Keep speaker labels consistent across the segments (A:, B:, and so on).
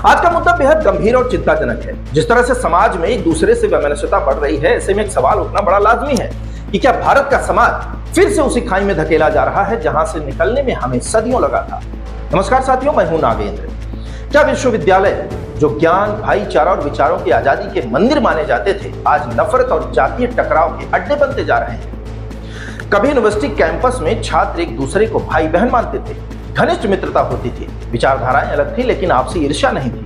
A: आज का मुद्दा बेहद गंभीर और चिंताजनक है। जिस तरह से समाज में एक दूसरे से वैमनस्यता बढ़ रही है, ऐसे में एक सवाल उठना बड़ा लाजमी है कि क्या भारत का समाज फिर से उसी खाई में धकेला जा रहा है जहां से निकलने में हमें सदियों लगा था। नमस्कार साथियों, मैं हूं नागेंद्र। क्या विश्वविद्यालय जो ज्ञान, भाईचारा और विचारों की आजादी के मंदिर माने जाते थे, आज नफरत और जातीय टकराव के अड्डे बनते जा रहे हैं। कभी यूनिवर्सिटी कैंपस में छात्र एक दूसरे को भाई बहन मानते थे, घनिष्ठ मित्रता होती थी, विचारधाराएं अलग थी लेकिन आपसी ईर्ष्या नहीं थी।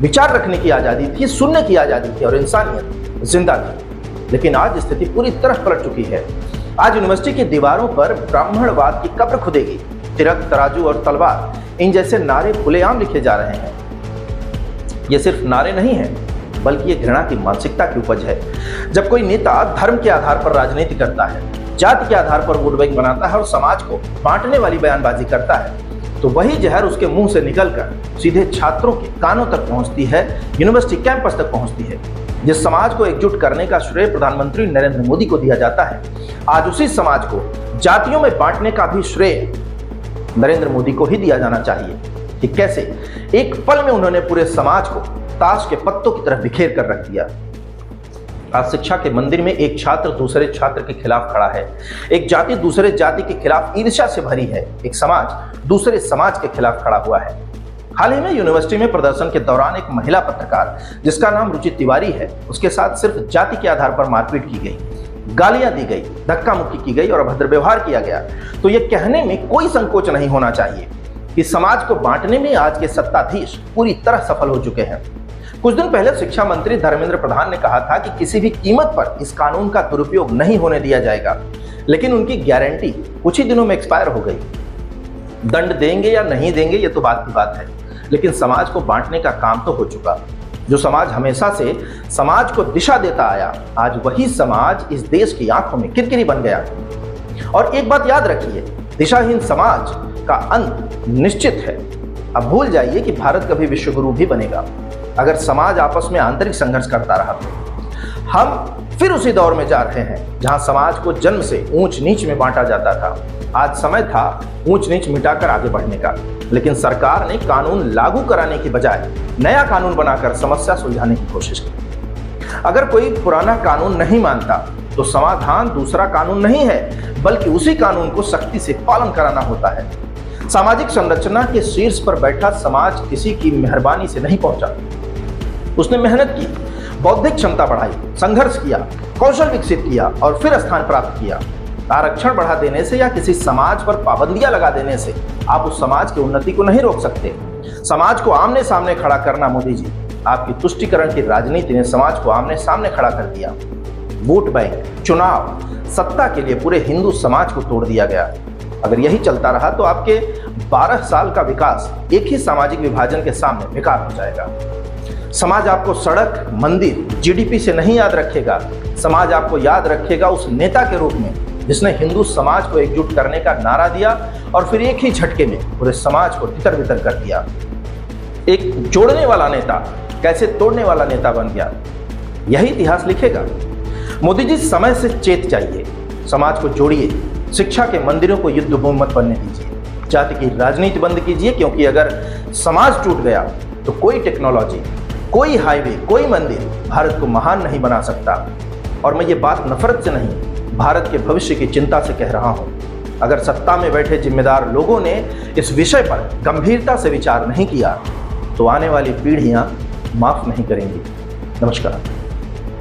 A: विचार रखने की आजादी थी, सुनने की आजादी थी और इंसानियत जिंदा थी। लेकिन आज स्थिति पूरी तरह पलट चुकी है। आज यूनिवर्सिटी की दीवारों पर ब्राह्मणवाद की कब्र खुदेगी, तिरक, तराजू और तलवार, इन जैसे नारे खुलेआम लिखे जा रहे हैं। ये सिर्फ नारे नहीं हैं, बल्कि ये घृणा की मानसिकता की उपज है। जब कोई नेता धर्म के आधार पर राजनीति करता है, जाति के आधार पर वोट बैंक बनाता है और समाज को बांटने वाली बयानबाजी करता है, तो वही जहर उसके मुंह से निकलकर सीधे छात्रों के कानों तक पहुंचती है, यूनिवर्सिटी कैंपस तक पहुंचती है। जिस समाज को एकजुट करने का श्रेय प्रधानमंत्री नरेंद्र मोदी को दिया जाता है, आज उसी समाज को जातियों में बांटने का भी श्रेय नरेंद्र मोदी को ही दिया जाना चाहिए कि कैसे एक पल में उन्होंने पूरे समाज को ताश के पत्तों की तरह बिखेर कर रख दिया। आज शिक्षा के मंदिर में एक छात्र दूसरे छात्र के खिलाफ खड़ा है, एक जाति दूसरे जाति के खिलाफ ईर्ष्या से भरी है, एक समाज दूसरे समाज के खिलाफ खड़ा हुआ है। हाल ही में यूनिवर्सिटी में प्रदर्शन के दौरान एक महिला पत्रकार, जिसका नाम रुचि तिवारी है, उसके साथ सिर्फ जाति के आधार पर मारपीट की गई, गालियां दी गई, धक्का मुक्की की गई और अभद्र व्यवहार किया गया। तो यह कहने में कोई संकोच नहीं होना चाहिए कि समाज को बांटने में आज के सत्ताधीश पूरी तरह सफल हो चुके हैं। कुछ दिन पहले शिक्षा मंत्री धर्मेंद्र प्रधान ने कहा था कि किसी भी कीमत पर इस कानून का दुरुपयोग नहीं होने दिया जाएगा, लेकिन उनकी गारंटी कुछ ही दिनों में एक्सपायर हो गई। दंड देंगे या नहीं देंगे ये तो बात की बात है, लेकिन समाज को बांटने का काम तो हो चुका। जो समाज हमेशा से समाज को दिशा देता आया, आज वही समाज इस देश की आंखों में किरकिरी बन गया। और एक बात याद रखिए, दिशाहीन समाज का अंत निश्चित है। अब भूल जाइए कि भारत कभी विश्वगुरु भी बनेगा अगर समाज आपस में आंतरिक संघर्ष करता रहा तो। हम फिर उसी दौर में जा रहे हैं जहां समाज को जन्म से ऊंच नीच में बांटा जाता था। आज समय था ऊंच नीच मिटाकर आगे बढ़ने का, लेकिन सरकार ने कानून लागू कराने की बजाय नया कानून बनाकर समस्या सुलझाने की कोशिश की। अगर कोई पुराना कानून नहीं मानता तो समाधान दूसरा कानून नहीं है, बल्कि उसी कानून को सख्ती से पालन कराना होता है। सामाजिक संरचना के शीर्ष पर बैठा समाज किसी की मेहरबानी से नहीं पहुंचा। उसने मेहनत की, बौद्धिक क्षमता बढ़ाई, संघर्ष किया, कौशल विकसित किया और फिर स्थान प्राप्त किया। आरक्षण बढ़ा देने से या किसी समाज पर पाबंदियां लगा देने से आप उस समाज की उन्नति को नहीं रोक सकते। समाज को आमने सामने खड़ा करना, मोदी जी, आपकी तुष्टीकरण की राजनीति ने समाज को आमने सामने खड़ा कर दिया। वोट बैंक, चुनाव, सत्ता के लिए पूरे हिंदू समाज को तोड़ दिया गया। अगर यही चलता रहा तो आपके 12 साल का विकास एक ही सामाजिक विभाजन के सामने बेकार हो जाएगा। समाज आपको सड़क, मंदिर, जीडीपी से नहीं याद रखेगा। समाज आपको याद रखेगा उस नेता के रूप में जिसने हिंदू समाज को एकजुट करने का नारा दिया और फिर एक ही झटके में पूरे समाज को तितर बितर कर दिया। एक जोड़ने वाला नेता कैसे तोड़ने वाला नेता बन गया, यही इतिहास लिखेगा। मोदी जी, समय से चेत जाइए, समाज को जोड़िए, शिक्षा के मंदिरों को युद्ध भूमि मत बनने दीजिए, जाति की राजनीति बंद कीजिए, क्योंकि अगर समाज टूट गया तो कोई टेक्नोलॉजी, कोई हाईवे, कोई मंदिर भारत को महान नहीं बना सकता। और मैं ये बात नफरत से नहीं, भारत के भविष्य की चिंता से कह रहा हूं। अगर सत्ता में बैठे जिम्मेदार लोगों ने इस विषय पर गंभीरता से विचार नहीं किया तो आने वाली पीढ़ियां माफ नहीं करेंगी। नमस्कार।